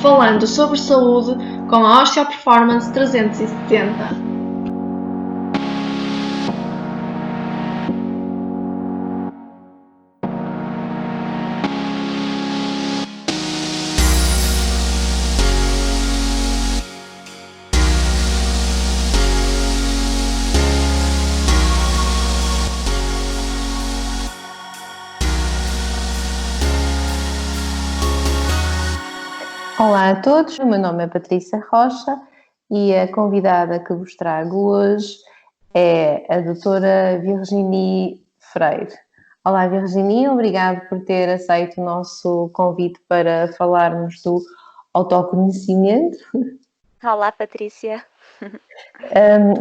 falando sobre saúde com a Osteo Performance 370. Olá a todos, o meu nome é Patrícia Rocha e a convidada que vos trago hoje é a doutora Virginie Freire. Olá Virginie, obrigado por ter aceito o nosso convite para falarmos do autoconhecimento. Olá Patrícia.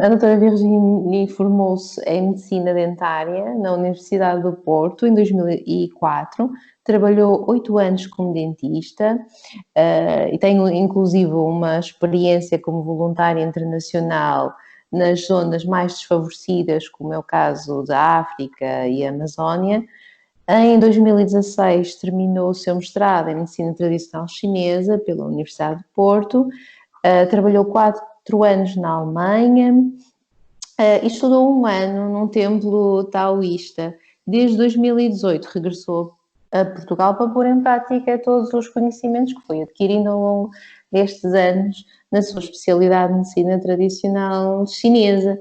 A doutora Virginie formou-se em Medicina Dentária na Universidade do Porto em 2004, trabalhou 8 anos como dentista e tem inclusive uma experiência como voluntária internacional nas zonas mais desfavorecidas, como é o caso da África e a Amazónia. Em 2016 terminou o seu mestrado em Medicina Tradicional Chinesa pela Universidade de Porto, trabalhou 4 anos na Alemanha e estudou 1 ano num templo taoísta. Desde 2018 regressou a Portugal para pôr em prática todos os conhecimentos que foi adquirindo ao longo destes anos na sua especialidade de medicina tradicional chinesa.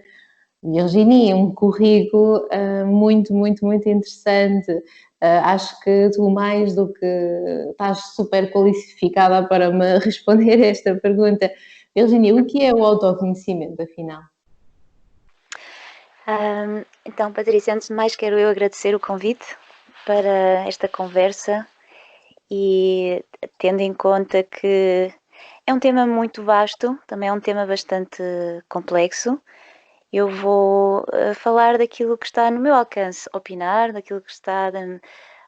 Virginie, um currículo muito interessante. Acho que tu, mais do que estás super qualificada para me responder esta pergunta. Virginie, o que é o autoconhecimento, afinal? Então, Patrícia, antes de mais quero eu agradecer o convite para esta conversa e tendo em conta que é um tema muito vasto, também é um tema bastante complexo, eu vou falar daquilo que está no meu alcance opinar, daquilo que está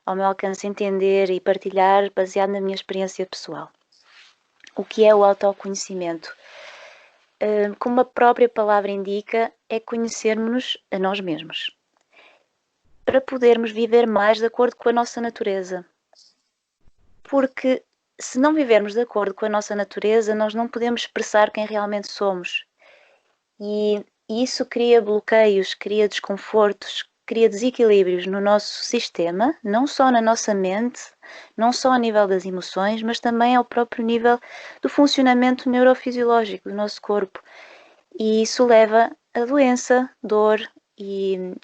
ao meu alcance entender e partilhar baseado na minha experiência pessoal. O que é o autoconhecimento? Como a própria palavra indica, é conhecermos-nos a nós mesmos, para podermos viver mais de acordo com a nossa natureza. Porque se não vivermos de acordo com a nossa natureza, nós não podemos expressar quem realmente somos. E isso cria bloqueios, cria desconfortos, cria desequilíbrios no nosso sistema, não só na nossa mente, não só a nível das emoções, mas também ao próprio nível do funcionamento neurofisiológico do nosso corpo. E isso leva a doença, dor e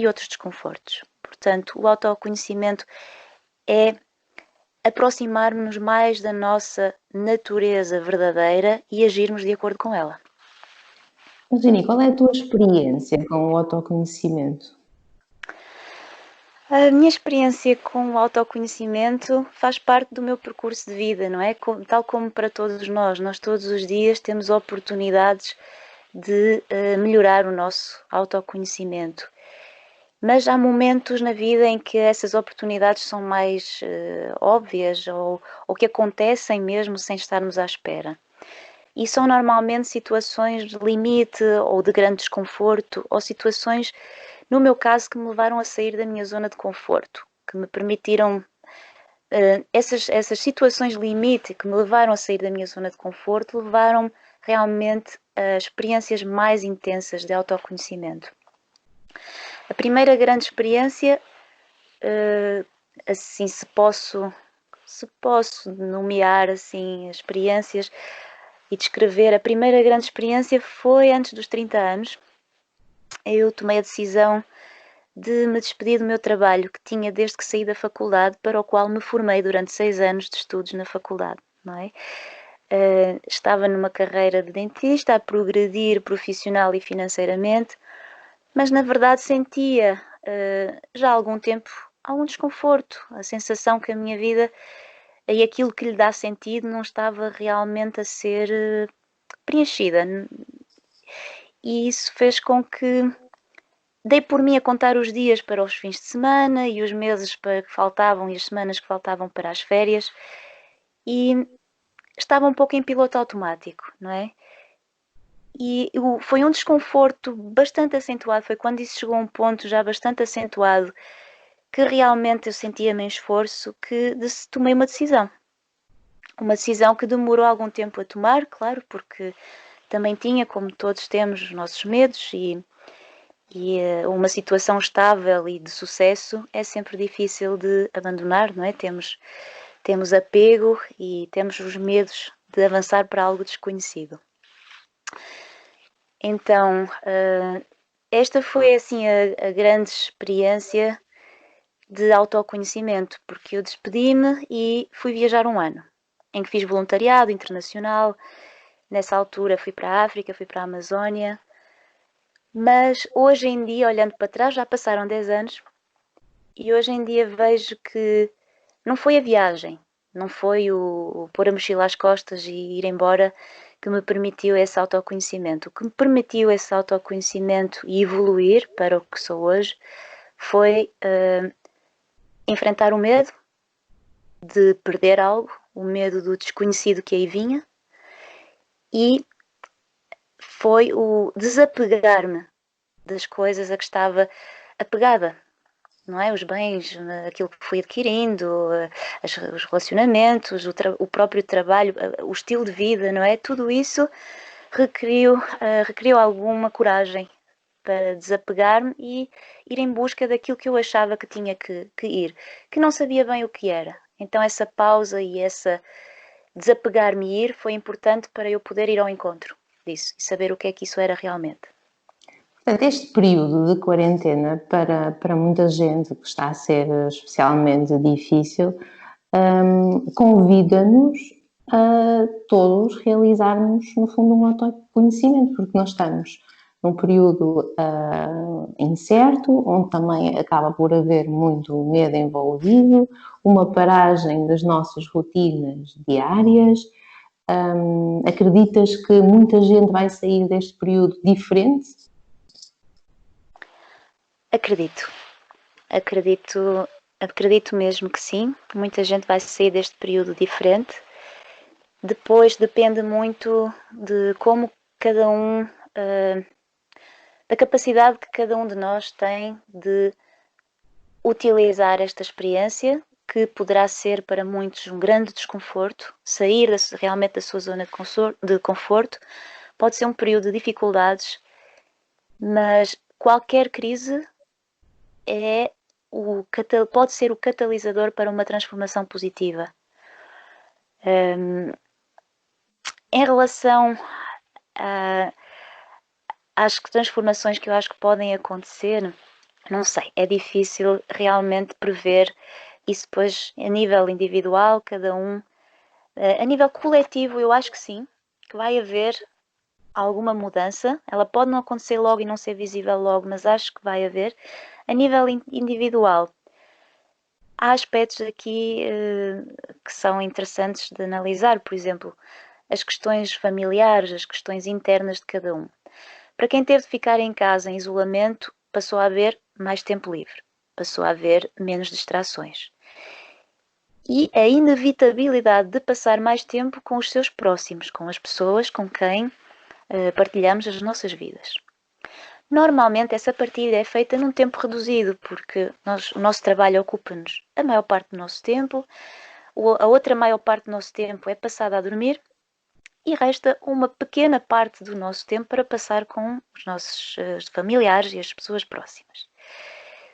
outros desconfortos. Portanto, o autoconhecimento é aproximar-nos mais da nossa natureza verdadeira e agirmos de acordo com ela. Virginie, qual é a tua experiência com o autoconhecimento? A minha experiência com o autoconhecimento faz parte do meu percurso de vida, não é? Tal como para todos nós todos os dias temos oportunidades de melhorar o nosso autoconhecimento. Mas há momentos na vida em que essas oportunidades são mais óbvias ou que acontecem mesmo sem estarmos à espera. E são normalmente situações de limite ou de grande desconforto ou situações, no meu caso, que me levaram a sair da minha zona de conforto, que me permitiram, essas situações limite que me levaram a sair da minha zona de conforto, levaram-me realmente a experiências mais intensas de autoconhecimento. A primeira grande experiência, assim, se posso nomear assim experiências e descrever, a primeira grande experiência foi antes dos 30 anos. Eu tomei a decisão de me despedir do meu trabalho que tinha desde que saí da faculdade, para o qual me formei durante 6 anos de estudos na faculdade, não é? Estava numa carreira de dentista, a progredir profissional e financeiramente, mas na verdade sentia já há algum tempo algum desconforto, a sensação que a minha vida e aquilo que lhe dá sentido não estava realmente a ser preenchida. E isso fez com que dei por mim a contar os dias para os fins de semana e os meses que faltavam e as semanas que faltavam para as férias, e estava um pouco em piloto automático, não é? E foi um desconforto bastante acentuado, foi quando isso chegou a um ponto já bastante acentuado, que realmente eu sentia-me em esforço, que tomei uma decisão. uma decisão que demorou algum tempo a tomar, claro, porque também tinha, como todos temos, os nossos medos e uma situação estável e de sucesso é sempre difícil de abandonar, não é? Temos apego e temos os medos de avançar para algo desconhecido. Então, esta foi assim a grande experiência de autoconhecimento, porque eu despedi-me e fui viajar um ano, em que fiz voluntariado internacional. Nessa altura fui para a África, fui para a Amazónia, mas hoje em dia, olhando para trás, já passaram 10 anos, e hoje em dia vejo que não foi a viagem, não foi o pôr a mochila às costas e ir embora que me permitiu esse autoconhecimento. O que me permitiu esse autoconhecimento e evoluir para o que sou hoje foi enfrentar o medo de perder algo, o medo do desconhecido que aí vinha, e foi o desapegar-me das coisas a que estava apegada, não é? Os bens, aquilo que fui adquirindo, os relacionamentos, o próprio trabalho, o estilo de vida, não é? Tudo isso requeriu alguma coragem para desapegar-me e ir em busca daquilo que eu achava que tinha que ir, que não sabia bem o que era. Então essa pausa e essa desapegar-me e ir foi importante para eu poder ir ao encontro disso e saber o que é que isso era realmente. Portanto, este período de quarentena para muita gente que está a ser especialmente difícil, convida-nos a todos realizarmos, no fundo, um autoconhecimento, porque nós estamos num período incerto, onde também acaba por haver muito medo envolvido, uma paragem das nossas rotinas diárias. Acreditas que muita gente vai sair deste período diferente? Acredito mesmo que sim. Muita gente vai sair deste período diferente. Depois depende muito de como cada um, da capacidade que cada um de nós tem de utilizar esta experiência, que poderá ser para muitos um grande desconforto. Sair realmente da sua zona de conforto pode ser um período de dificuldades, mas qualquer crise pode ser o catalisador para uma transformação positiva. Em relação às transformações que eu acho que podem acontecer, não sei, é difícil realmente prever isso depois a nível individual, cada um. A nível coletivo, eu acho que sim, que vai haver alguma mudança. Ela pode não acontecer logo e não ser visível logo, mas acho que vai haver. A nível individual, há aspectos aqui que são interessantes de analisar, por exemplo, as questões familiares, as questões internas de cada um. Para quem teve de ficar em casa em isolamento, passou a haver mais tempo livre, passou a haver menos distrações. E a inevitabilidade de passar mais tempo com os seus próximos, com as pessoas com quem partilhamos as nossas vidas. Normalmente essa partilha é feita num tempo reduzido, porque o nosso trabalho ocupa-nos a maior parte do nosso tempo, a outra maior parte do nosso tempo é passada a dormir e resta uma pequena parte do nosso tempo para passar com os nossos familiares e as pessoas próximas.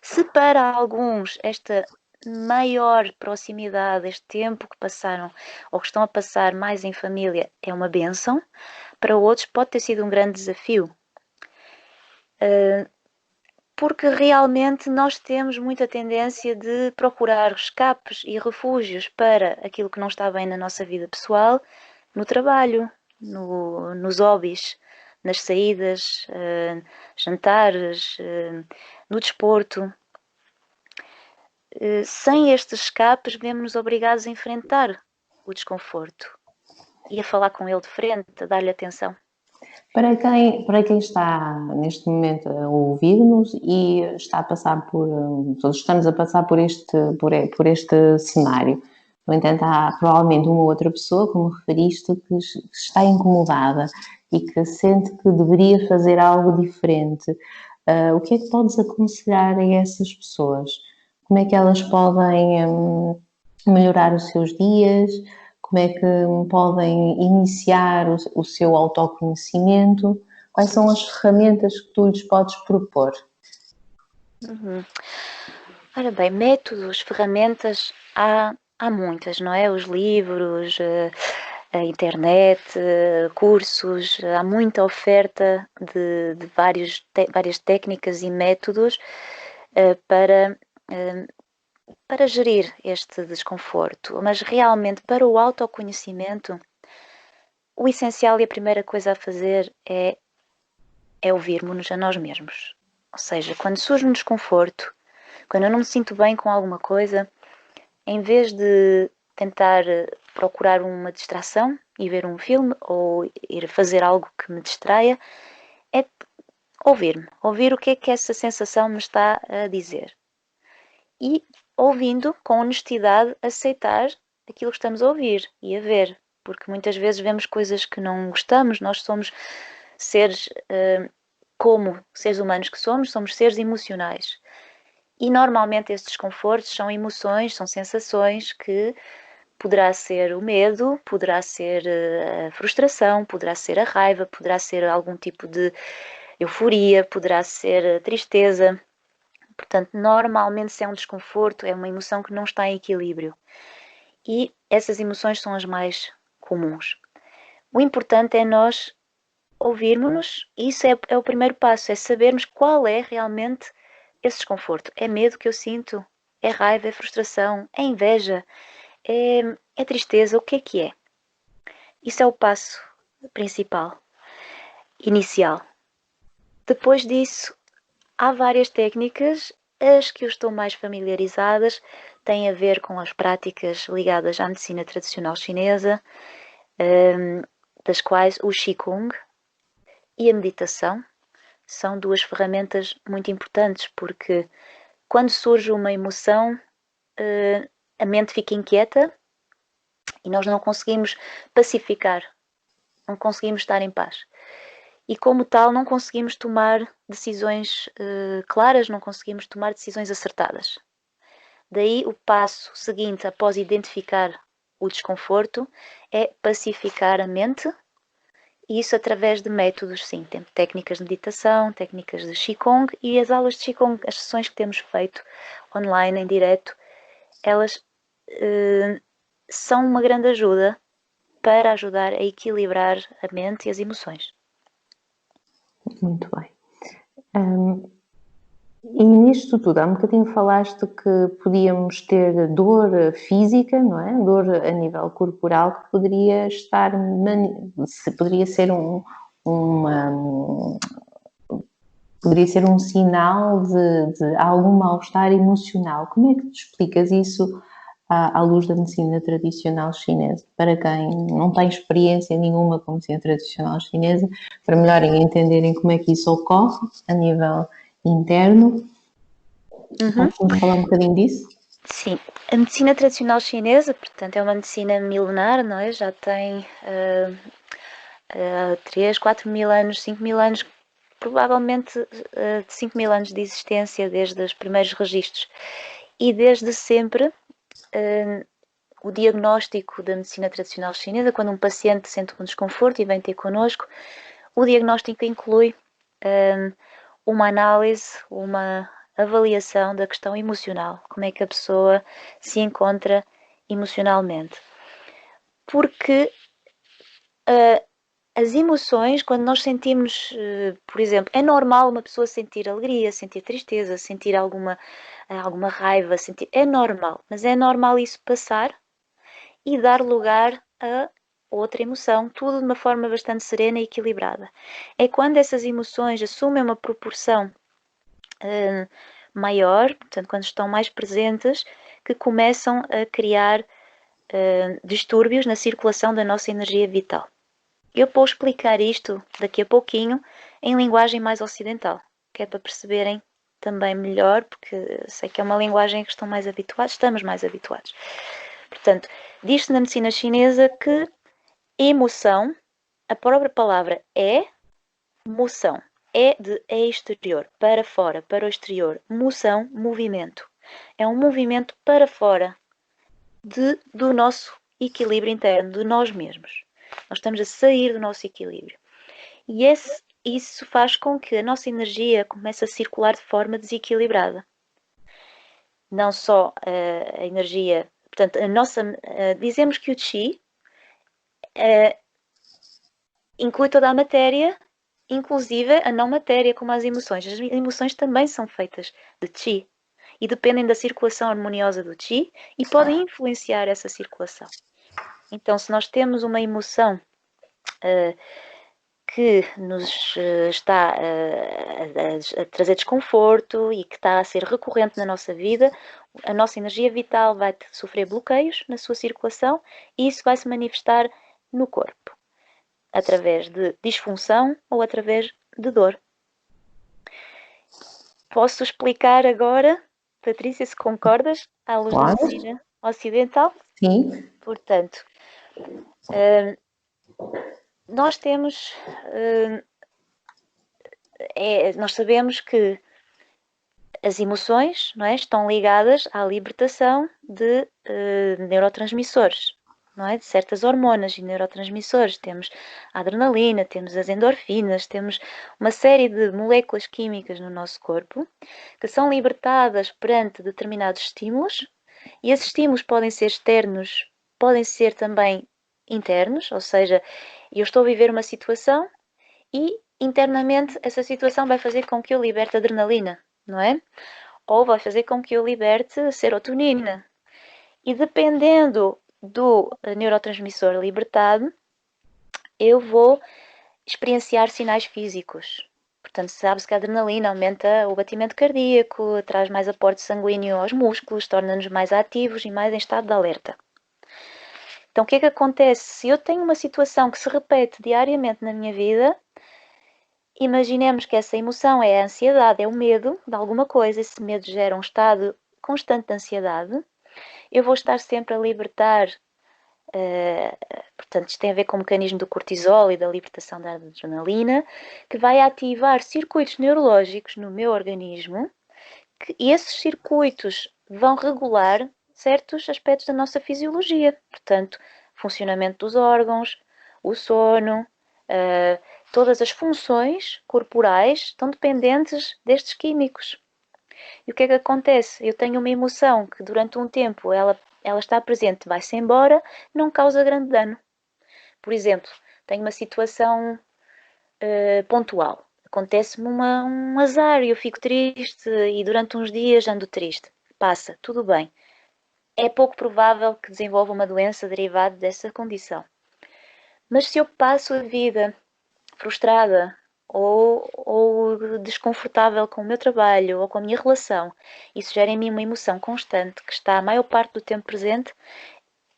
Se para alguns esta maior proximidade, este tempo que passaram ou que estão a passar mais em família é uma bênção, para outros pode ter sido um grande desafio. Porque realmente nós temos muita tendência de procurar escapes e refúgios para aquilo que não está bem na nossa vida pessoal, no trabalho, nos hobbies, nas saídas, jantares, no desporto. Sem estes escapes, vemos-nos obrigados a enfrentar o desconforto e a falar com ele de frente, a dar-lhe atenção. Para quem está neste momento a ouvir-nos e está a passar todos estamos a passar por este cenário. No entanto, há provavelmente uma outra pessoa, como referiste, que está incomodada e que sente que deveria fazer algo diferente. O que é que podes aconselhar a essas pessoas? Como é que elas podem melhorar os seus dias? como é que podem iniciar o seu autoconhecimento? Quais são as ferramentas que tu lhes podes propor? Ora bem, métodos, ferramentas, há muitas, não é? Os livros, a internet, cursos, há muita oferta de várias técnicas e métodos para gerir este desconforto. Mas realmente, para o autoconhecimento, o essencial e a primeira coisa a fazer é ouvirmos-nos a nós mesmos. Ou seja, quando surge um desconforto, quando eu não me sinto bem com alguma coisa, em vez de tentar procurar uma distração e ver um filme ou ir fazer algo que me distraia, é ouvir-me, ouvir o que é que essa sensação me está a dizer. E, ouvindo, com honestidade, aceitar aquilo que estamos a ouvir e a ver. Porque muitas vezes vemos coisas que não gostamos, nós somos seres, como seres humanos que somos seres emocionais. E normalmente esses desconfortos são emoções, são sensações que poderá ser o medo, poderá ser a frustração, poderá ser a raiva, poderá ser algum tipo de euforia, poderá ser a tristeza. Portanto, normalmente se é um desconforto, é uma emoção que não está em equilíbrio. E essas emoções são as mais comuns. O importante é nós ouvirmos-nos, e isso é o primeiro passo, é sabermos qual é realmente esse desconforto. É medo que eu sinto? É raiva? É frustração? É inveja? É tristeza? O que é? Isso é o passo principal, inicial. Depois disso, há várias técnicas, as que eu estou mais familiarizadas têm a ver com as práticas ligadas à medicina tradicional chinesa, das quais o Qigong e a meditação são duas ferramentas muito importantes, porque quando surge uma emoção, a mente fica inquieta e nós não conseguimos pacificar, não conseguimos estar em paz. E como tal, não conseguimos tomar decisões claras, não conseguimos tomar decisões acertadas. Daí o passo seguinte, após identificar o desconforto, é pacificar a mente, e isso através de métodos, sim, tem técnicas de meditação, técnicas de Qigong, e as aulas de Qigong, as sessões que temos feito online, em direto, elas são uma grande ajuda para ajudar a equilibrar a mente e as emoções. Muito bem. E nisto tudo, há um bocadinho falaste que podíamos ter dor física, não é? Dor a nível corporal, que poderia estar, poderia ser poderia ser um sinal de algum mal-estar emocional. Como é que tu explicas isso à luz da medicina tradicional chinesa? Para quem não tem experiência nenhuma com a medicina tradicional chinesa, para melhorem entenderem como é que isso ocorre a nível interno. Podes falar um bocadinho disso? Sim, a medicina tradicional chinesa, portanto, é uma medicina milenar, não é? Já tem 3, 4 mil anos, 5 mil anos, provavelmente 5 mil anos de existência desde os primeiros registros. E desde sempre, o diagnóstico da medicina tradicional chinesa, quando um paciente sente um desconforto e vem ter connosco, o diagnóstico inclui uma análise, uma avaliação da questão emocional, como é que a pessoa se encontra emocionalmente. Porque as emoções, quando nós sentimos, por exemplo, é normal uma pessoa sentir alegria, sentir tristeza, sentir alguma raiva, é normal, mas é normal isso passar e dar lugar a outra emoção, tudo de uma forma bastante serena e equilibrada. É quando essas emoções assumem uma proporção maior, portanto, quando estão mais presentes, que começam a criar distúrbios na circulação da nossa energia vital. Eu vou explicar isto daqui a pouquinho em linguagem mais ocidental, que é para perceberem também melhor, porque sei que é uma linguagem que estamos mais habituados. Portanto, diz-se na medicina chinesa que emoção, a própria palavra é moção. É de exterior, para fora, para o exterior. Moção, movimento. É um movimento para fora do nosso equilíbrio interno de nós mesmos. Nós estamos a sair do nosso equilíbrio. E isso faz com que a nossa energia comece a circular de forma desequilibrada. Não só a energia, portanto, dizemos que o Qi inclui toda a matéria, inclusive a não matéria, como as emoções. As emoções também são feitas de Qi e dependem da circulação harmoniosa do Qi e podem influenciar essa circulação. Então, se nós temos uma emoção que nos está a trazer desconforto e que está a ser recorrente na nossa vida, a nossa energia vital vai sofrer bloqueios na sua circulação e isso vai se manifestar no corpo, através de disfunção ou através de dor. Posso explicar agora, Patrícia, se concordas, à luz da medicina ocidental? Sim. Portanto, nós temos, nós sabemos que as emoções, não é, estão ligadas à libertação de neurotransmissores, não é, de certas hormonas e neurotransmissores. Temos a adrenalina, temos as endorfinas, temos uma série de moléculas químicas no nosso corpo que são libertadas perante determinados estímulos e esses estímulos podem ser externos, podem ser também internos, ou seja, eu estou a viver uma situação e internamente essa situação vai fazer com que eu liberte adrenalina, não é? Ou vai fazer com que eu liberte serotonina. E dependendo do neurotransmissor libertado, eu vou experienciar sinais físicos. Portanto, sabe-se que a adrenalina aumenta o batimento cardíaco, traz mais aporte sanguíneo aos músculos, torna-nos mais ativos e mais em estado de alerta. Então, o que é que acontece? Se eu tenho uma situação que se repete diariamente na minha vida, imaginemos que essa emoção é a ansiedade, é o medo de alguma coisa, esse medo gera um estado constante de ansiedade, eu vou estar sempre a libertar, portanto, isto tem a ver com o mecanismo do cortisol e da libertação da adrenalina, que vai ativar circuitos neurológicos no meu organismo, e esses circuitos vão regular certos aspectos da nossa fisiologia, portanto, funcionamento dos órgãos, o sono, todas as funções corporais estão dependentes destes químicos. E o que é que acontece? Eu tenho uma emoção que durante um tempo ela está presente, vai-se embora, não causa grande dano. Por exemplo, tenho uma situação pontual. Acontece-me um azar e eu fico triste e durante uns dias ando triste. Passa, tudo bem. É pouco provável que desenvolva uma doença derivada dessa condição. Mas se eu passo a vida frustrada ou desconfortável com o meu trabalho ou com a minha relação, isso gera em mim uma emoção constante que está a maior parte do tempo presente,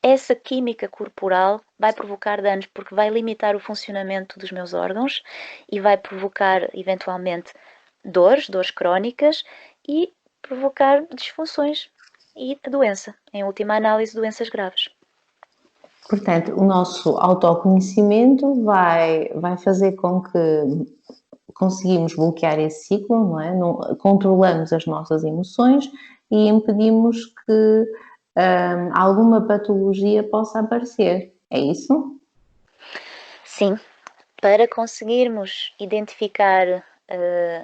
essa química corporal vai provocar danos porque vai limitar o funcionamento dos meus órgãos e vai provocar eventualmente dores crónicas e provocar disfunções e a doença, em última análise, doenças graves. Portanto, o nosso autoconhecimento vai fazer com que conseguimos bloquear esse ciclo, não é? Controlamos as nossas emoções e impedimos que alguma patologia possa aparecer. É isso? Sim. Para conseguirmos identificar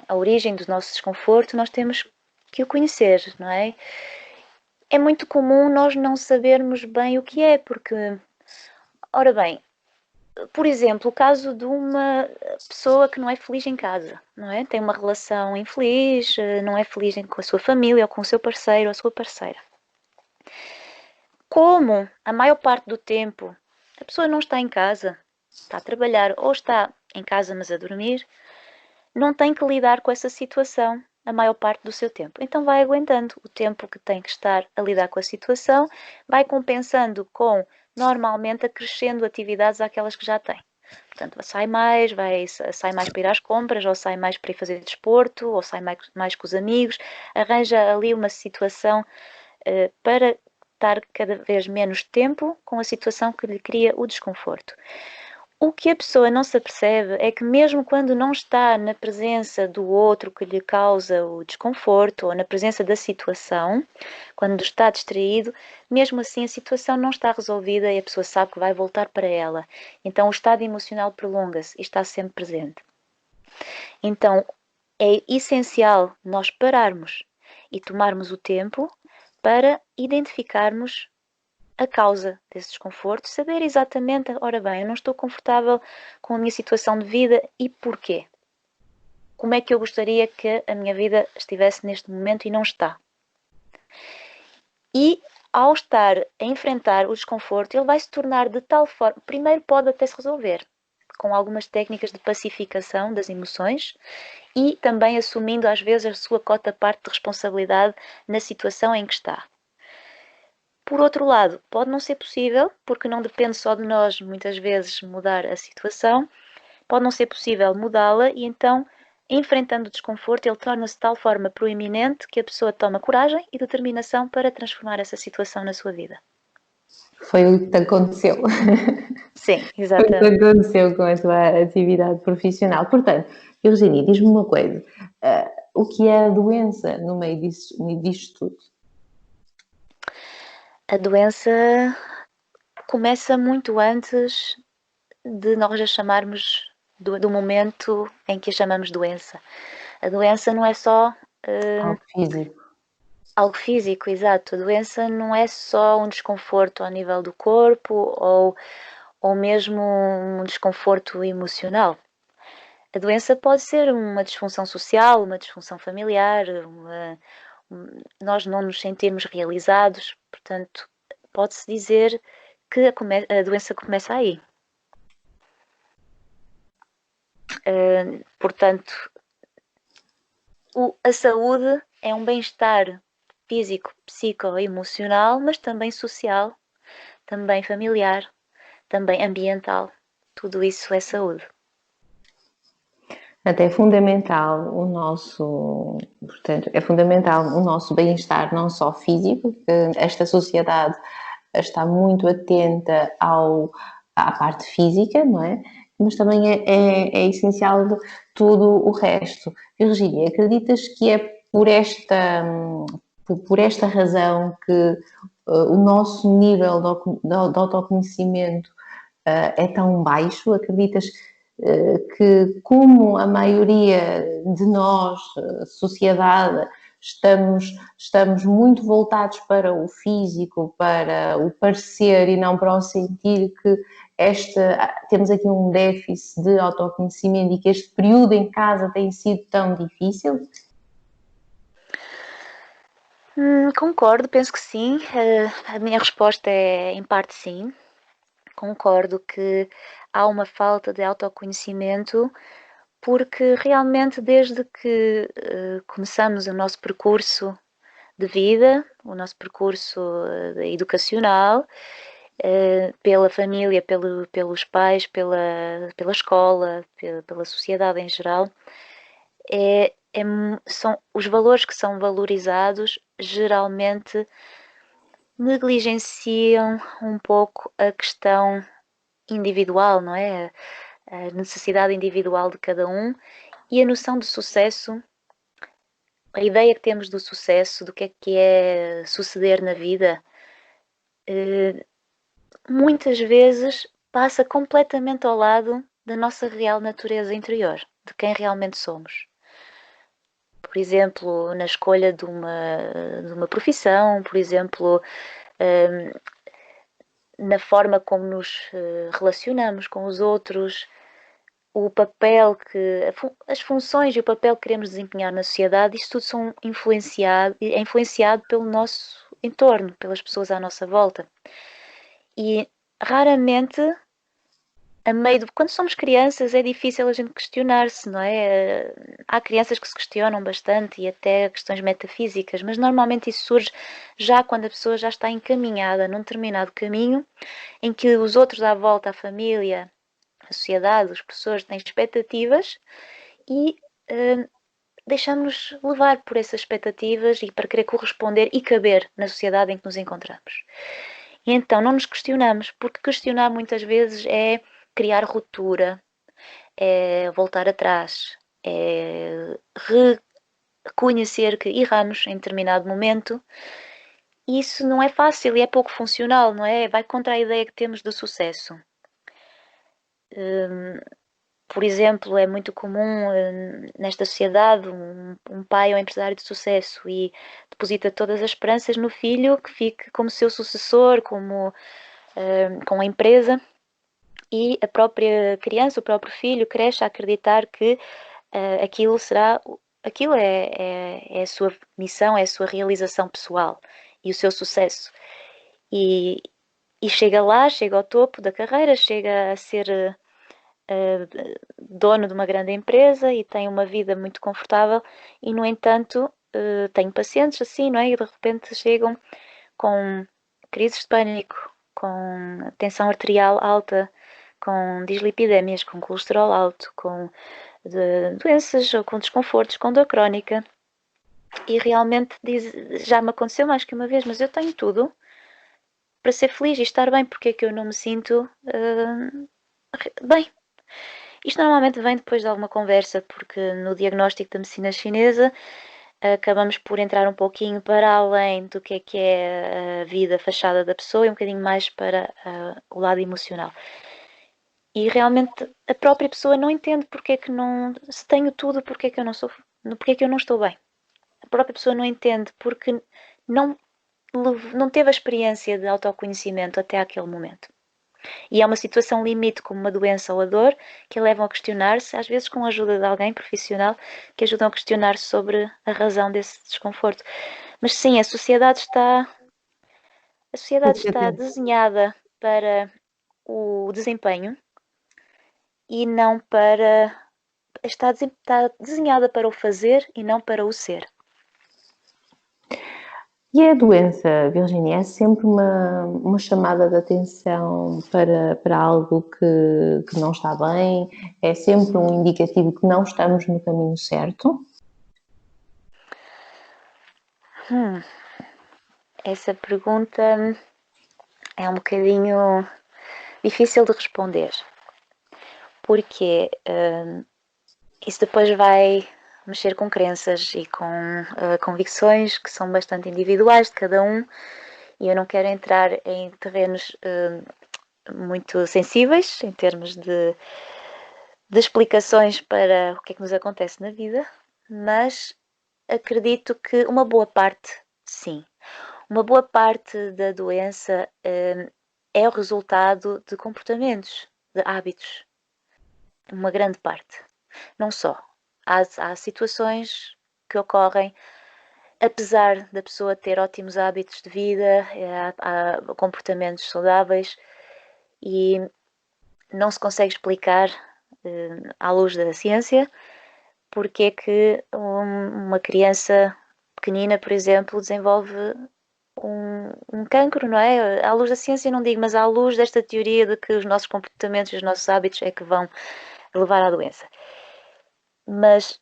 a origem do nosso desconforto, nós temos que o conhecer, não é? É muito comum nós não sabermos bem o que é, porque, ora bem, por exemplo, o caso de uma pessoa que não é feliz em casa, não é? Tem uma relação infeliz, não é feliz com a sua família ou com o seu parceiro ou a sua parceira. Como a maior parte do tempo a pessoa não está em casa, está a trabalhar ou está em casa mas a dormir, não tem que lidar com essa situação a maior parte do seu tempo. Então vai aguentando o tempo que tem que estar a lidar com a situação, vai compensando com, normalmente, acrescendo atividades àquelas que já tem. Portanto, sai mais para ir às compras, ou sai mais para ir fazer desporto, ou sai mais com os amigos, arranja ali uma situação para estar cada vez menos tempo com a situação que lhe cria o desconforto. O que a pessoa não se apercebe é que mesmo quando não está na presença do outro que lhe causa o desconforto ou na presença da situação, quando está distraído, mesmo assim a situação não está resolvida e a pessoa sabe que vai voltar para ela. Então o estado emocional prolonga-se e está sempre presente. Então é essencial nós pararmos e tomarmos o tempo para identificarmos a causa desse desconforto, saber exatamente, ora bem, eu não estou confortável com a minha situação de vida e porquê? Como é que eu gostaria que a minha vida estivesse neste momento e não está? E ao estar a enfrentar o desconforto, ele vai se tornar de tal forma, primeiro pode até se resolver, com algumas técnicas de pacificação das emoções e também assumindo às vezes a sua cota-parte de responsabilidade na situação em que está. Por outro lado, pode não ser possível, porque não depende só de nós, muitas vezes, mudar a situação, pode não ser possível mudá-la e então, enfrentando o desconforto, ele torna-se de tal forma proeminente que a pessoa toma coragem e determinação para transformar essa situação na sua vida. Foi o que te aconteceu. Sim, Foi o que exatamente. aconteceu com a tua atividade profissional. Portanto, Virginia, diz-me uma coisa. O que é a doença no meio disto tudo? A doença começa muito antes de nós a chamarmos do momento em que a chamamos doença. A doença não é só Algo físico. algo físico, exato. A doença não é só um desconforto ao nível do corpo ou mesmo um desconforto emocional. A doença pode ser uma disfunção social, uma disfunção familiar, nós não nos sentirmos realizados. Portanto, pode-se dizer que a doença começa aí. Portanto, a saúde é um bem-estar físico, psicoemocional, mas também social, também familiar, também ambiental. Tudo isso é saúde. Portanto, é fundamental é fundamental o nosso bem-estar, não só físico, esta sociedade está muito atenta à parte física, não é? Mas também é essencial tudo o resto. Virginia, acreditas que é por esta razão que o nosso nível de autoconhecimento é tão baixo? Acreditas que, como a maioria de nós, sociedade, estamos muito voltados para o físico, para o parecer e não para o sentir, que temos aqui um déficit de autoconhecimento e que este período em casa tem sido tão difícil? Concordo, penso que sim. A minha resposta é, em parte, sim. Concordo que há uma falta de autoconhecimento, porque realmente, desde que começamos o nosso percurso de vida, o nosso percurso educacional, pela família, pelos pais, pela escola, pela sociedade em geral, são os valores que são valorizados geralmente negligenciam um pouco a questão individual, não é? A necessidade individual de cada um e a noção de sucesso, a ideia que temos do sucesso, do que é suceder na vida, muitas vezes passa completamente ao lado da nossa real natureza interior, de quem realmente somos. Por exemplo, na escolha de uma profissão, por exemplo, na forma como nos relacionamos com os outros, o papel as funções e o papel que queremos desempenhar na sociedade, isso tudo é influenciado pelo nosso entorno, pelas pessoas à nossa volta. E raramente, quando somos crianças, é difícil a gente questionar-se, não é? Há crianças que se questionam bastante e até questões metafísicas, mas normalmente isso surge já quando a pessoa já está encaminhada num determinado caminho em que os outros à volta, a família, a sociedade, os professores têm expectativas e deixamos-nos levar por essas expectativas e para querer corresponder e caber na sociedade em que nos encontramos. E então não nos questionamos, porque questionar muitas vezes é criar ruptura, é voltar atrás, é reconhecer que erramos em determinado momento. E isso não é fácil e é pouco funcional, não é? Vai contra a ideia que temos do sucesso. Por exemplo, é muito comum nesta sociedade um pai ou empresário de sucesso e deposita todas as esperanças no filho que fique como seu sucessor, como com a empresa, e a própria criança, o próprio filho, cresce a acreditar que aquilo é a sua missão, é a sua realização pessoal e o seu sucesso. E, e chega lá, chega ao topo da carreira, chega a ser dono de uma grande empresa e tem uma vida muito confortável e, no entanto, tem pacientes assim, não é? E de repente chegam com crises de pânico, com tensão arterial alta, com dislipidémias, com colesterol alto, com doenças ou com desconfortos, com dor crónica. E realmente já me aconteceu mais que uma vez, mas eu tenho tudo para ser feliz e estar bem, porque é que eu não me sinto bem? Isto normalmente vem depois de alguma conversa, porque no diagnóstico da medicina chinesa acabamos por entrar um pouquinho para além do que é a vida fachada da pessoa e um bocadinho mais para o lado emocional. E realmente a própria pessoa não entende porque é que não, se tenho tudo, porque é que eu não sou, porque é que eu não estou bem. A própria pessoa não entende porque não teve a experiência de autoconhecimento até aquele momento. E é uma situação limite, como uma doença ou a dor, que a levam a questionar-se, às vezes com a ajuda de alguém profissional, que ajudam a questionar-se sobre a razão desse desconforto. Mas sim, a sociedade está desenhada para o desempenho e não para... Está desenhada para o fazer e não para o ser. E a doença, Virginia, é sempre uma chamada de atenção para algo que não está bem? É sempre um indicativo que não estamos no caminho certo? Essa pergunta é um bocadinho difícil de responder, porque isso depois vai mexer com crenças e com convicções que são bastante individuais de cada um, e eu não quero entrar em terrenos muito sensíveis em termos de explicações para o que é que nos acontece na vida, mas acredito que uma boa parte, sim. Uma boa parte da doença é o resultado de comportamentos, de hábitos. Uma grande parte. Não só. Há situações que ocorrem apesar da pessoa ter ótimos hábitos de vida, há comportamentos saudáveis e não se consegue explicar à luz da ciência porque é que uma criança pequenina, por exemplo, desenvolve um cancro, não é? À luz da ciência não digo, mas à luz desta teoria de que os nossos comportamentos e os nossos hábitos é que vão levar à doença. Mas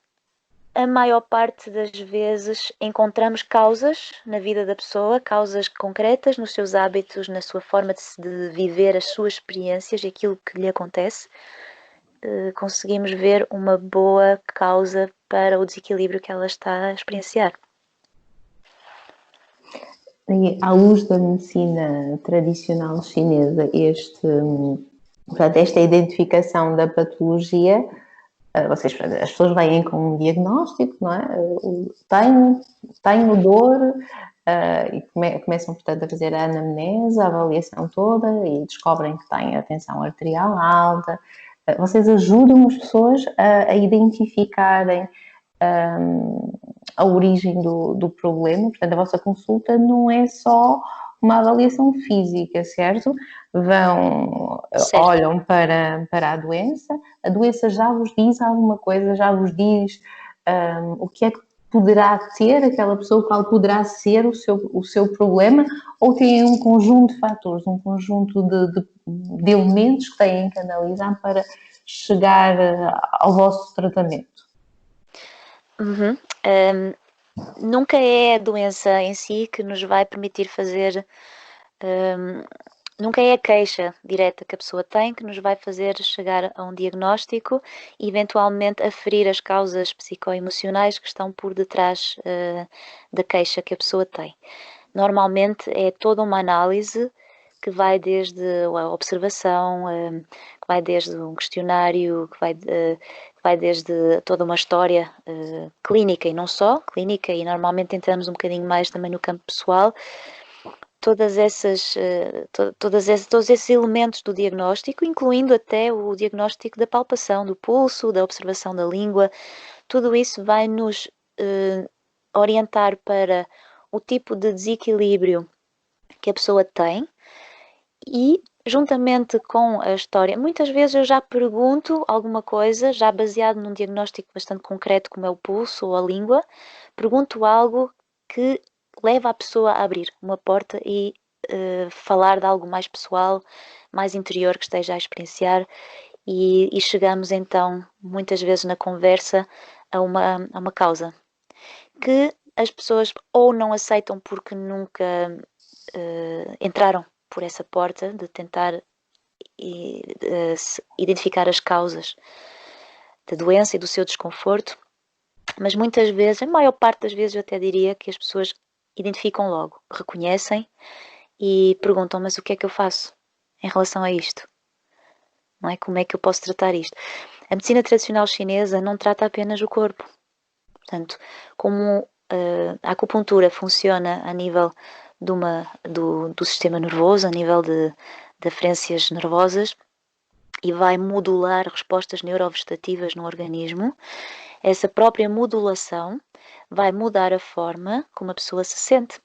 a maior parte das vezes encontramos causas na vida da pessoa, causas concretas nos seus hábitos, na sua forma de viver as suas experiências e aquilo que lhe acontece. Conseguimos ver uma boa causa para o desequilíbrio que ela está a experienciar. E, à luz da medicina tradicional chinesa, portanto, esta identificação da patologia, as pessoas vêm com um diagnóstico, não é? Tenho dor, e começam, portanto, a fazer a anamnese, a avaliação toda e descobrem que têm a tensão arterial alta. Vocês ajudam as pessoas a identificarem a origem do problema. Portanto, a vossa consulta não é só uma avaliação física, certo? Olham para a doença já vos diz alguma coisa, já vos diz o que é que poderá ter aquela pessoa, qual poderá ser o seu problema, ou tem um conjunto de fatores, um conjunto de elementos que têm que analisar para chegar ao vosso tratamento? Nunca é a doença em si que nos vai permitir fazer nunca é a queixa direta que a pessoa tem que nos vai fazer chegar a um diagnóstico e eventualmente aferir as causas psicoemocionais que estão por detrás da queixa que a pessoa tem. Normalmente é toda uma análise que vai desde a observação, que vai desde um questionário, que vai desde toda uma história clínica e não só, clínica, e normalmente entramos um bocadinho mais também no campo pessoal, todos esses elementos do diagnóstico, incluindo até o diagnóstico da palpação do pulso, da observação da língua, tudo isso vai nos orientar para o tipo de desequilíbrio que a pessoa tem e, juntamente com a história, muitas vezes eu já pergunto alguma coisa, já baseado num diagnóstico bastante concreto, como é o pulso ou a língua, pergunto algo que leva a pessoa a abrir uma porta e falar de algo mais pessoal, mais interior que esteja a experienciar e chegamos então, muitas vezes na conversa, a uma causa que as pessoas ou não aceitam porque nunca entraram por essa porta de tentar identificar as causas da doença e do seu desconforto, mas muitas vezes, a maior parte das vezes eu até diria que as pessoas identificam logo, reconhecem e perguntam, mas o que é que eu faço em relação a isto? Não é? Como é que eu posso tratar isto? A medicina tradicional chinesa não trata apenas o corpo. Portanto, como a acupuntura funciona a nível do sistema nervoso, a nível de aferências nervosas, e vai modular respostas neurovegetativas no organismo, essa própria modulação vai mudar a forma como a pessoa se sente.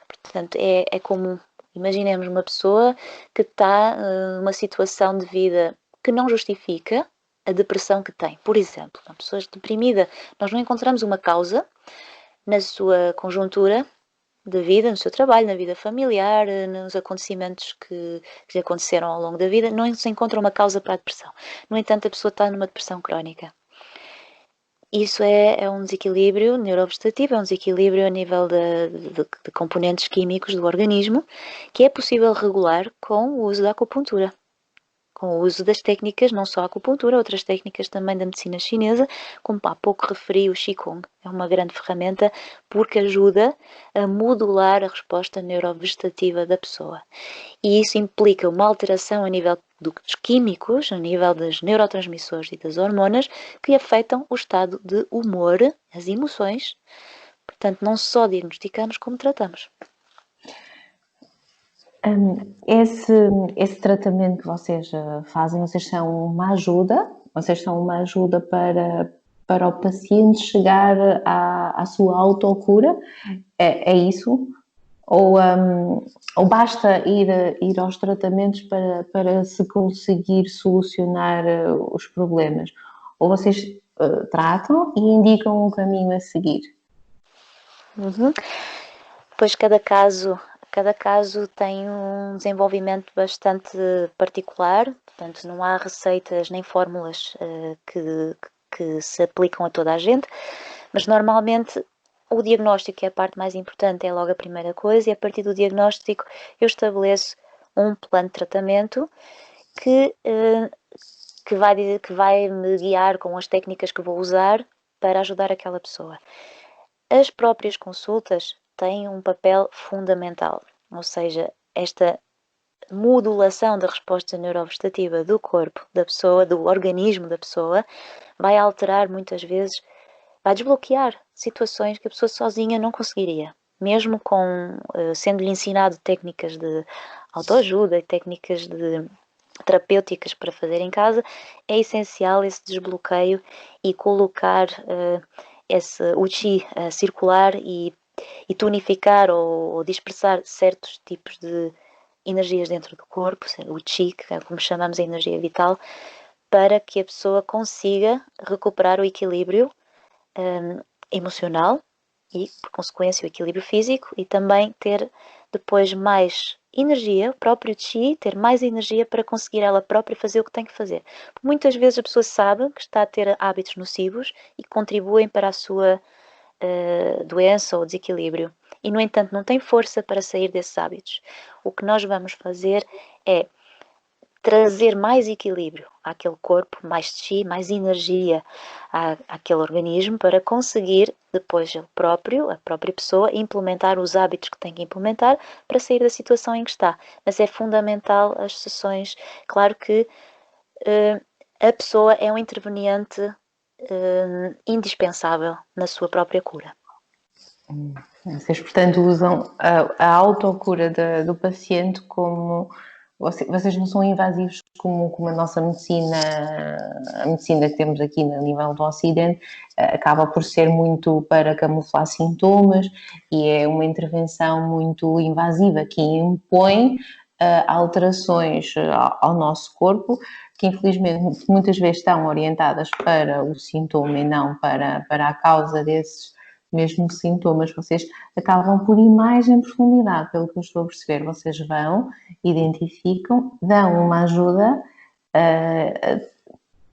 Portanto, é como, imaginemos uma pessoa que está numa situação de vida que não justifica a depressão que tem. Por exemplo, uma pessoa deprimida, nós não encontramos uma causa na sua conjuntura da vida, no seu trabalho, na vida familiar, nos acontecimentos que lhe aconteceram ao longo da vida, não se encontra uma causa para a depressão. No entanto, a pessoa está numa depressão crónica. Isso é um desequilíbrio neurovegetativo, é um desequilíbrio a nível de componentes químicos do organismo que é possível regular com o uso da acupuntura. Com o uso das técnicas, não só a acupuntura, outras técnicas também da medicina chinesa, como há pouco referi o Qigong. É uma grande ferramenta porque ajuda a modular a resposta neurovegetativa da pessoa. E isso implica uma alteração a nível dos químicos, a nível dos neurotransmissores e das hormonas, que afetam o estado de humor, as emoções. Portanto, não só diagnosticamos, como tratamos. Esse tratamento que vocês fazem, vocês são uma ajuda para o paciente chegar à sua autocura? É isso? Ou basta ir aos tratamentos para se conseguir solucionar os problemas? Ou vocês tratam e indicam um caminho a seguir? Pois cada caso tem um desenvolvimento bastante particular, portanto não há receitas nem fórmulas que se aplicam a toda a gente, mas normalmente o diagnóstico é a parte mais importante, é logo a primeira coisa, e a partir do diagnóstico eu estabeleço um plano de tratamento que vai me guiar com as técnicas que vou usar para ajudar aquela pessoa. As próprias consultas têm um papel fundamental, ou seja, esta modulação da resposta neurovegetativa do corpo da pessoa, do organismo da pessoa, vai alterar muitas vezes, vai desbloquear situações que a pessoa sozinha não conseguiria. Mesmo sendo-lhe ensinado técnicas de autoajuda e técnicas terapêuticas para fazer em casa, é essencial esse desbloqueio e colocar o Qi a circular e tonificar ou dispersar certos tipos de energias dentro do corpo, o Qi, que é como chamamos a energia vital, para que a pessoa consiga recuperar o equilíbrio emocional e, por consequência, o equilíbrio físico e também ter depois mais energia, o próprio Qi, ter mais energia para conseguir ela própria fazer o que tem que fazer. Porque muitas vezes a pessoa sabe que está a ter hábitos nocivos e que contribuem para a sua doença ou desequilíbrio e, no entanto, não tem força para sair desses hábitos. O que nós vamos fazer é trazer mais equilíbrio àquele corpo, mais chi, mais energia àquele organismo para conseguir depois ele próprio, a própria pessoa, implementar os hábitos que tem que implementar para sair da situação em que está. Mas é fundamental as sessões. Claro que a pessoa é um interveniente indispensável na sua própria cura. Vocês, portanto, usam a autocura do paciente como... Vocês não são invasivos como a nossa medicina, a medicina que temos aqui no nível do Ocidente, acaba por ser muito para camuflar sintomas e é uma intervenção muito invasiva que impõe alterações ao nosso corpo que infelizmente muitas vezes estão orientadas para o sintoma e não para a causa desses mesmo sintomas. Vocês acabam por ir mais em profundidade, pelo que eu estou a perceber. Vocês vão, identificam, dão uma ajuda,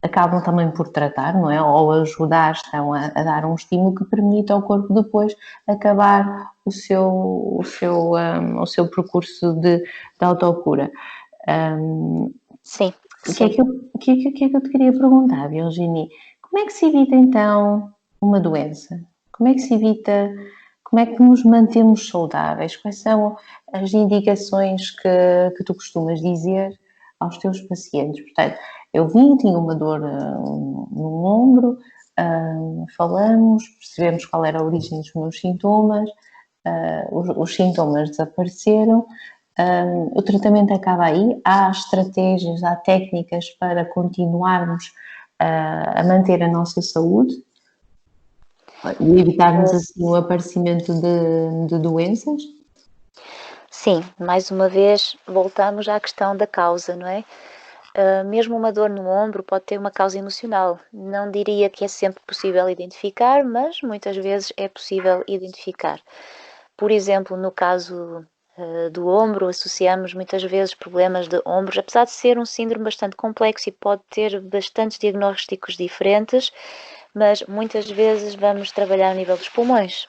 acabam também por tratar, não é? Ou ajudar, estão a dar um estímulo que permite ao corpo depois acabar o seu percurso de autocura. Sim. O que é que eu te queria perguntar, Virginie? Como é que se evita então uma doença? Como é que se evita, como é que nos mantemos saudáveis? Quais são as indicações que tu costumas dizer aos teus pacientes? Portanto, eu vim, tinha uma dor no ombro, falamos, percebemos qual era a origem dos meus sintomas, os sintomas desapareceram, o tratamento acaba aí, há estratégias, há técnicas para continuarmos a manter a nossa saúde e evitarmos assim o aparecimento de doenças? Sim, mais uma vez voltamos à questão da causa, não é? Mesmo uma dor no ombro pode ter uma causa emocional. Não diria que é sempre possível identificar, mas muitas vezes é possível identificar. Por exemplo, no caso do ombro, associamos muitas vezes problemas de ombros, apesar de ser um síndrome bastante complexo e pode ter bastantes diagnósticos diferentes, mas muitas vezes vamos trabalhar a nível dos pulmões.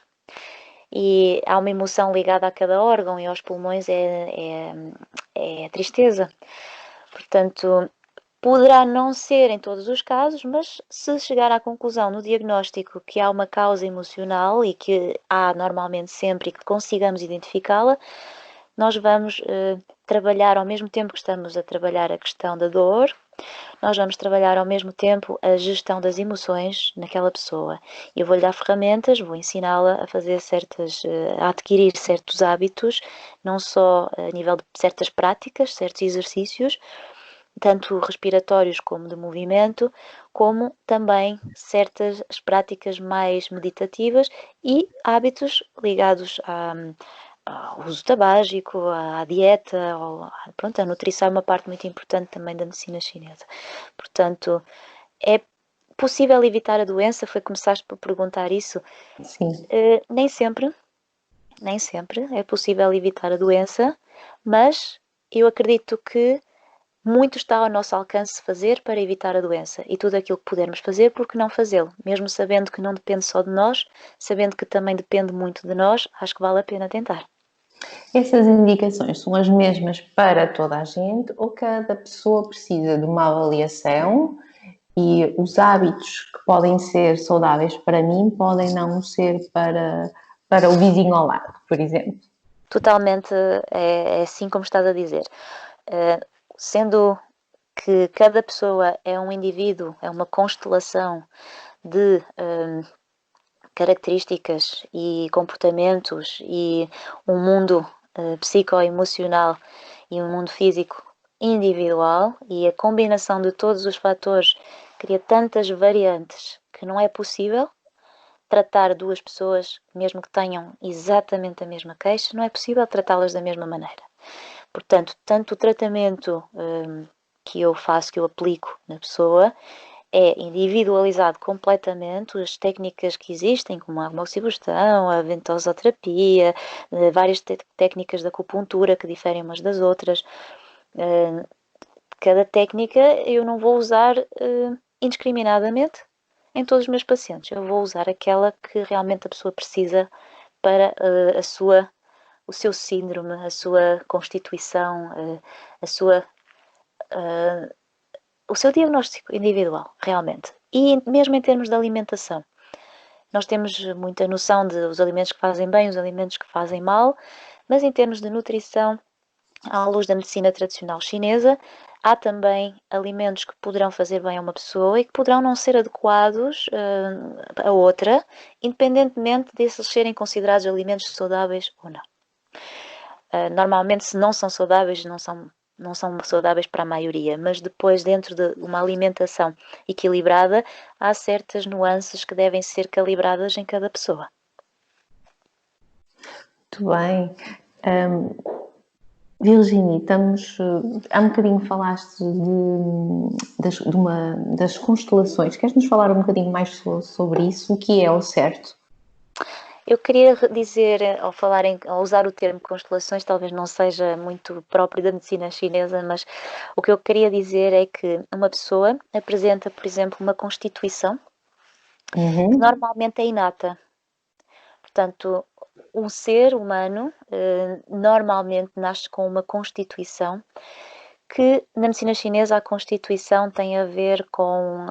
E há uma emoção ligada a cada órgão e aos pulmões é a tristeza. Portanto, poderá não ser em todos os casos, mas se chegar à conclusão no diagnóstico que há uma causa emocional e que há normalmente sempre e que consigamos identificá-la, nós vamos trabalhar ao mesmo tempo que estamos a trabalhar a questão da dor, nós vamos trabalhar ao mesmo tempo a gestão das emoções naquela pessoa. Eu vou-lhe dar ferramentas, vou ensiná-la a fazer a adquirir certos hábitos, não só a nível de certas práticas, certos exercícios, tanto respiratórios como de movimento, como também certas práticas mais meditativas e hábitos ligados ao uso tabágico, à dieta, pronto, a nutrição é uma parte muito importante também da medicina chinesa. Portanto, é possível evitar a doença? Foi começaste por perguntar isso? Sim. Nem sempre é possível evitar a doença, mas eu acredito que muito está ao nosso alcance fazer para evitar a doença e tudo aquilo que pudermos fazer, por que não fazê-lo? Mesmo sabendo que não depende só de nós, sabendo que também depende muito de nós, acho que vale a pena tentar. Essas indicações são as mesmas para toda a gente ou cada pessoa precisa de uma avaliação e os hábitos que podem ser saudáveis para mim podem não ser para o vizinho ao lado, por exemplo? Totalmente é assim como estás a dizer. Sendo que cada pessoa é um indivíduo, é uma constelação de características e comportamentos e um mundo psicoemocional e um mundo físico individual, e a combinação de todos os fatores cria tantas variantes que não é possível tratar duas pessoas, mesmo que tenham exatamente a mesma queixa, não é possível tratá-las da mesma maneira. Portanto, tanto o tratamento que eu faço, que eu aplico na pessoa, é individualizado completamente. As técnicas que existem, como a amoxibustão, a ventosoterapia, várias técnicas de acupuntura que diferem umas das outras. Cada técnica eu não vou usar indiscriminadamente em todos os meus pacientes. Eu vou usar aquela que realmente a pessoa precisa para a sua o seu síndrome, a sua constituição, o seu diagnóstico individual, realmente. E mesmo em termos de alimentação. Nós temos muita noção dos alimentos que fazem bem, os alimentos que fazem mal, mas em termos de nutrição, à luz da medicina tradicional chinesa, há também alimentos que poderão fazer bem a uma pessoa e que poderão não ser adequados a outra, independentemente de se serem considerados alimentos saudáveis ou não. Normalmente, se não são saudáveis, não são saudáveis para a maioria, mas depois, dentro de uma alimentação equilibrada, há certas nuances que devem ser calibradas em cada pessoa. Muito bem. Virginie, há um bocadinho falaste das constelações. Queres nos falar um bocadinho mais sobre isso? O que é ao certo? Eu queria dizer, ao usar o termo constelações, talvez não seja muito próprio da medicina chinesa, mas o que eu queria dizer é que uma pessoa apresenta, por exemplo, uma constituição que normalmente é inata. Portanto, um ser humano normalmente nasce com uma constituição que, na medicina chinesa, a constituição tem a ver com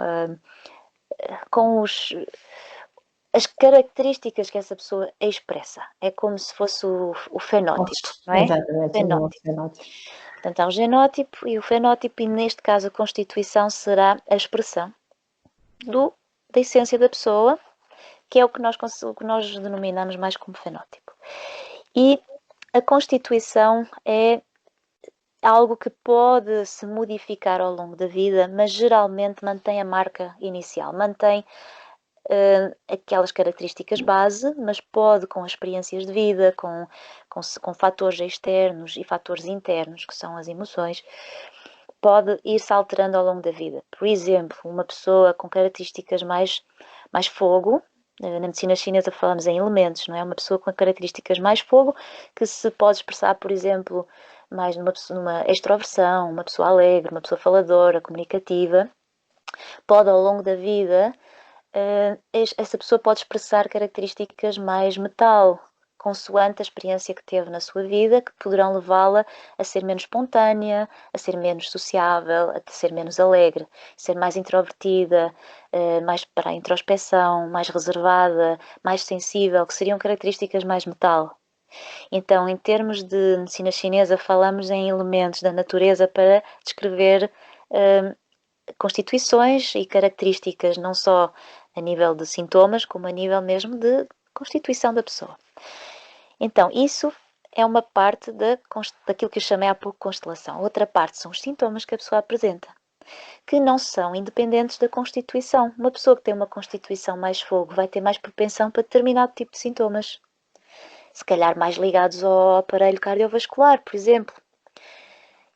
as características que essa pessoa expressa. É como se fosse o fenótipo, não é? Exatamente, o fenótipo. Portanto, há o genótipo e o fenótipo, e neste caso a constituição será a expressão da essência da pessoa, que é o que nós denominamos mais como fenótipo. E a constituição é algo que pode se modificar ao longo da vida, mas geralmente mantém a marca inicial, mantém aquelas características base, mas pode, com as experiências de vida, com fatores externos e fatores internos, que são as emoções, pode ir-se alterando ao longo da vida. Por exemplo, uma pessoa com características mais fogo, na medicina chinesa falamos em elementos, não é? Uma pessoa com características mais fogo, que se pode expressar, por exemplo, mais numa extroversão, uma pessoa alegre, uma pessoa faladora, comunicativa, pode ao longo da vida essa pessoa pode expressar características mais metal, consoante a experiência que teve na sua vida, que poderão levá-la a ser menos espontânea, a ser menos sociável, a ser menos alegre, ser mais introvertida, mais para a introspeção, mais reservada, mais sensível, que seriam características mais metal. Então, em termos de medicina chinesa, falamos em elementos da natureza para descrever constituições e características, não só a nível de sintomas, como a nível mesmo de constituição da pessoa. Então, isso é uma parte daquilo que eu chamei há pouco constelação. Outra parte são os sintomas que a pessoa apresenta, que não são independentes da constituição. Uma pessoa que tem uma constituição mais fogo vai ter mais propensão para determinado tipo de sintomas. Se calhar mais ligados ao aparelho cardiovascular, por exemplo.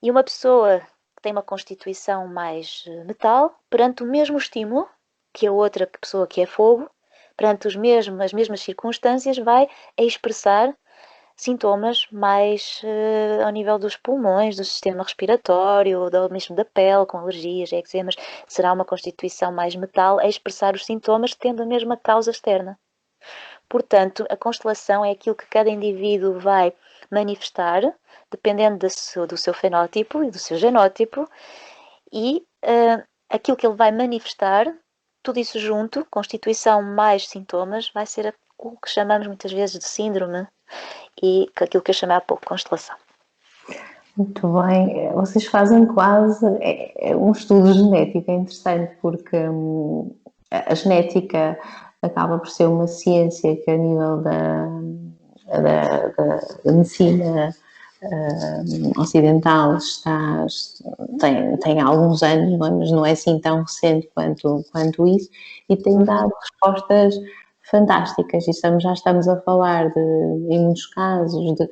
E uma pessoa que tem uma constituição mais metal, perante o mesmo estímulo que a outra pessoa que é fogo, perante as mesmas circunstâncias, vai a expressar sintomas mais ao nível dos pulmões, do sistema respiratório, mesmo da pele, com alergias, eczemas. Será uma constituição mais metal a expressar os sintomas tendo a mesma causa externa. Portanto, a constelação é aquilo que cada indivíduo vai manifestar, dependendo do seu fenótipo e do seu genótipo, e aquilo que ele vai manifestar, tudo isso junto, constituição mais sintomas, vai ser o que chamamos muitas vezes de síndrome e aquilo que eu chamei há pouco constelação. Muito bem, vocês fazem quase um estudo genético, é interessante porque a genética acaba por ser uma ciência que a nível da medicina ocidental tem alguns anos, mas não é assim tão recente quanto isso, e tem dado respostas fantásticas, e já estamos a falar em muitos casos de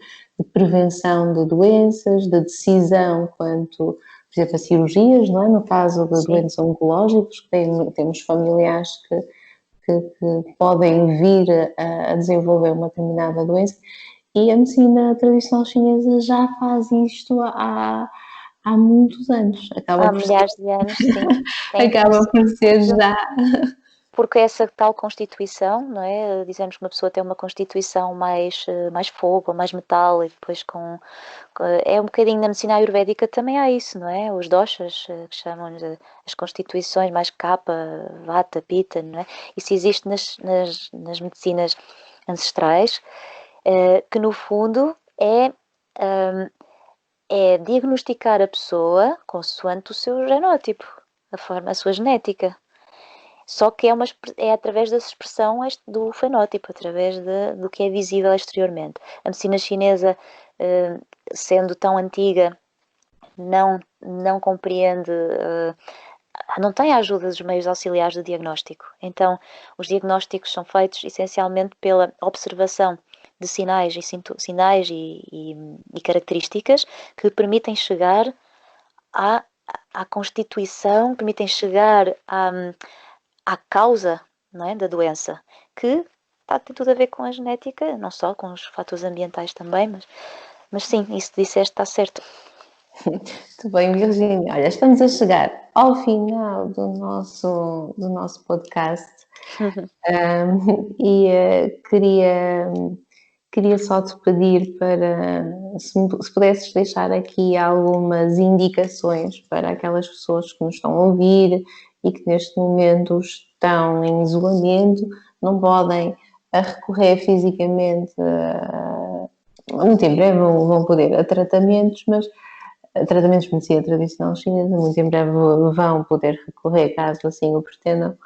prevenção de doenças, de decisão quanto, por exemplo, a cirurgias, não é? No caso de doentes oncológicos, que temos familiares que podem vir a desenvolver uma determinada doença, e a medicina tradicional chinesa já faz isto há muitos anos. Há milhares de anos, sim. Acaba por ser já porque essa tal constituição, não é? Dizemos que uma pessoa tem uma constituição mais fogo, mais metal, e depois é um bocadinho na medicina ayurvédica também há isso, não é? Os doshas, que chamam as constituições mais kapha, vata, pitta, não é? Isso existe nas medicinas ancestrais, que no fundo é diagnosticar a pessoa consoante o seu genótipo, a sua genética. Só que é através dessa expressão do fenótipo, através do que é visível exteriormente. A medicina chinesa, sendo tão antiga, não compreende, não tem a ajuda dos meios auxiliares de diagnóstico. Então, os diagnósticos são feitos essencialmente pela observação de sinais e características que permitem chegar à constituição, permitem chegar à causa, não é, da doença, que tem tudo a ver com a genética, não só com os fatores ambientais também, mas sim, isso que disseste está certo. Muito bem, Virgínia. Olha, estamos a chegar ao final do nosso podcast e queria só te pedir para, se pudesses deixar aqui algumas indicações para aquelas pessoas que nos estão a ouvir e que neste momento estão em isolamento, não podem recorrer fisicamente, muito em breve vão poder a tratamentos, mas tratamentos de medicina tradicional chinesa, muito em breve vão poder recorrer, caso assim o pretendam.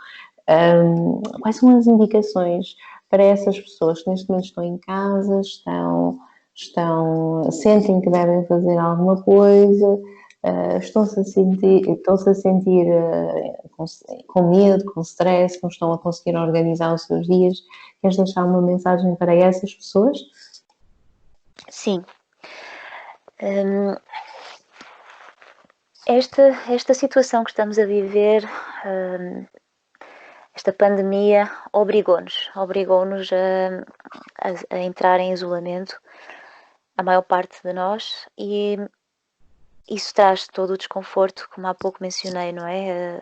Quais são as indicações para essas pessoas que neste momento estão em casa, sentem que devem fazer alguma coisa, estão-se a sentir com medo, com stress, não estão a conseguir organizar os seus dias? Queres deixar uma mensagem para essas pessoas? Sim. Esta situação que estamos a viver, esta pandemia, obrigou-nos a entrar em isolamento, a maior parte de nós, e isso traz todo o desconforto, como há pouco mencionei, não é?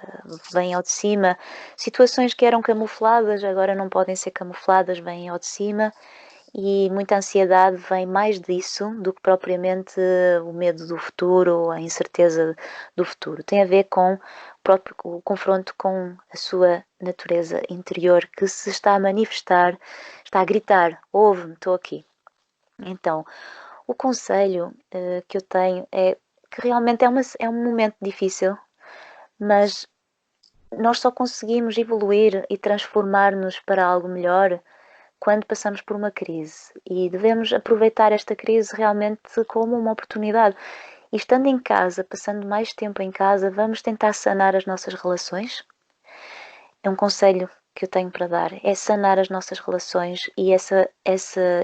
Vem ao de cima. Situações que eram camufladas, agora não podem ser camufladas, vêm ao de cima. E muita ansiedade vem mais disso do que propriamente o medo do futuro, a incerteza do futuro. Tem a ver com o confronto com a sua natureza interior, que se está a manifestar, está a gritar: ouve-me, estou aqui. Então, o conselho que eu tenho é que realmente é um momento difícil, mas nós só conseguimos evoluir e transformar-nos para algo melhor quando passamos por uma crise, e devemos aproveitar esta crise realmente como uma oportunidade. E estando em casa, passando mais tempo em casa, vamos tentar sanar as nossas relações. É um conselho que eu tenho para dar, é sanar as nossas relações, e esse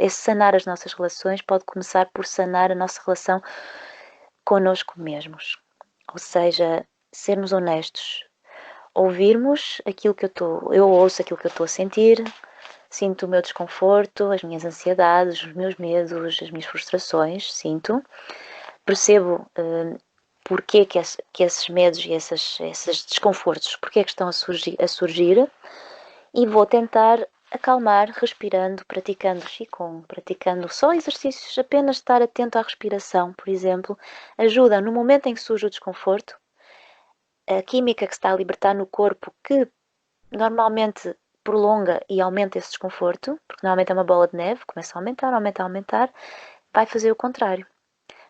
sanar as nossas relações pode começar por sanar a nossa relação connosco mesmos. Ou seja, sermos honestos, ouvirmos aquilo que eu ouço aquilo que eu estou a sentir, sinto o meu desconforto, as minhas ansiedades, os meus medos, as minhas frustrações, percebo porque que esses medos e esses desconfortos, porque é que estão a surgir, e vou tentar acalmar, respirando, praticando Qigong, praticando só exercícios, apenas estar atento à respiração, por exemplo, ajuda no momento em que surge o desconforto, a química que se está a libertar no corpo, que normalmente prolonga e aumenta esse desconforto, porque normalmente é uma bola de neve, começa a aumentar, vai fazer o contrário.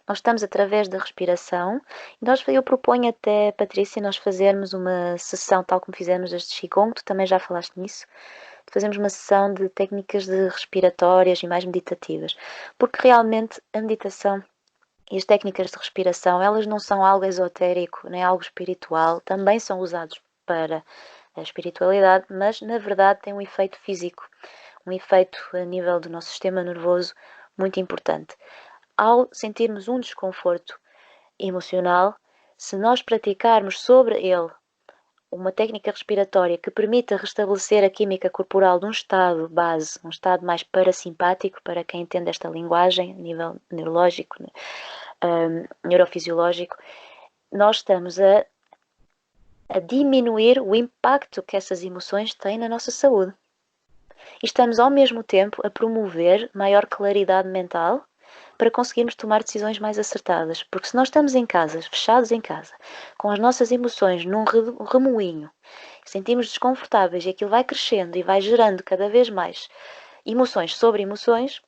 Nós estamos através da respiração, e eu proponho até, Patrícia, nós fazermos uma sessão, tal como fizemos este Qigong, tu também já falaste nisso, de fazermos uma sessão de técnicas respiratórias e mais meditativas, porque realmente a meditação e as técnicas de respiração, elas não são algo esotérico, nem algo espiritual, também são usados para a espiritualidade, mas na verdade tem um efeito físico, um efeito a nível do nosso sistema nervoso muito importante. Ao sentirmos um desconforto emocional, se nós praticarmos sobre ele uma técnica respiratória que permita restabelecer a química corporal de um estado base, um estado mais parasimpático, para quem entende esta linguagem, a nível neurológico, neurofisiológico, nós estamos a a diminuir o impacto que essas emoções têm na nossa saúde. E estamos ao mesmo tempo a promover maior claridade mental para conseguirmos tomar decisões mais acertadas. Porque se nós estamos em casa, fechados em casa, com as nossas emoções num remoinho, sentimos desconfortáveis e aquilo vai crescendo e vai gerando cada vez mais emoções sobre emoções,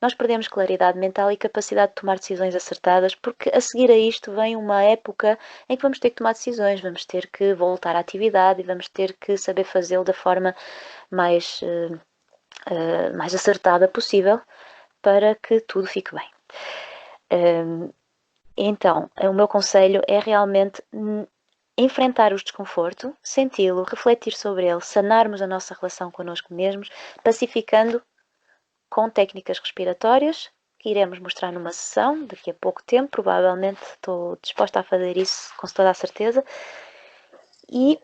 nós perdemos claridade mental e capacidade de tomar decisões acertadas, porque a seguir a isto vem uma época em que vamos ter que tomar decisões, vamos ter que voltar à atividade e vamos ter que saber fazê-lo da forma mais acertada possível para que tudo fique bem. Então, o meu conselho é realmente enfrentar o desconforto, senti-lo, refletir sobre ele, sanarmos a nossa relação connosco mesmos, pacificando com técnicas respiratórias, que iremos mostrar numa sessão daqui a pouco tempo, provavelmente estou disposta a fazer isso com toda a certeza, e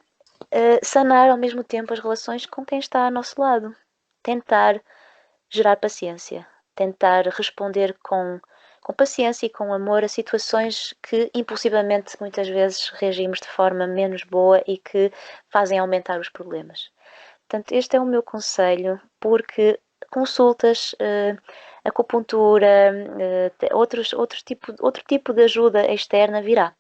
sanar ao mesmo tempo as relações com quem está ao nosso lado. Tentar gerar paciência, tentar responder com paciência e com amor a situações que impulsivamente muitas vezes reagimos de forma menos boa e que fazem aumentar os problemas. Portanto, este é o meu conselho, porque consultas, acupuntura, outro tipo de ajuda externa virá.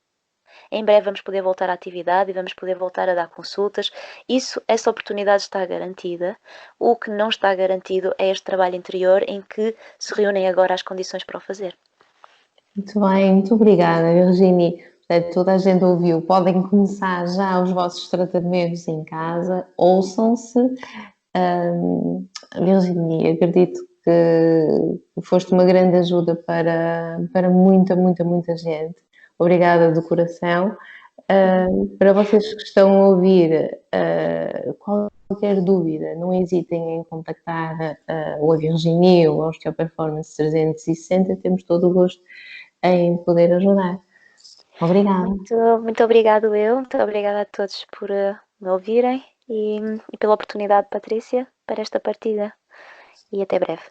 Em breve vamos poder voltar à atividade e vamos poder voltar a dar consultas. Essa oportunidade está garantida. O que não está garantido é este trabalho interior em que se reúnem agora as condições para o fazer. Muito bem, muito obrigada, Virginie. Portanto, toda a gente ouviu. Podem começar já os vossos tratamentos em casa. Ouçam-se. Virginie, acredito que foste uma grande ajuda para muita, muita, muita gente. Obrigada do coração. Para vocês que estão a ouvir, qualquer dúvida, não hesitem em contactar ou a Virginie ou a Osteoperformance 360, temos todo o gosto em poder ajudar. Obrigada. Muito obrigado muito obrigada a todos por me ouvirem e pela oportunidade, Patrícia, para esta partida. E até breve.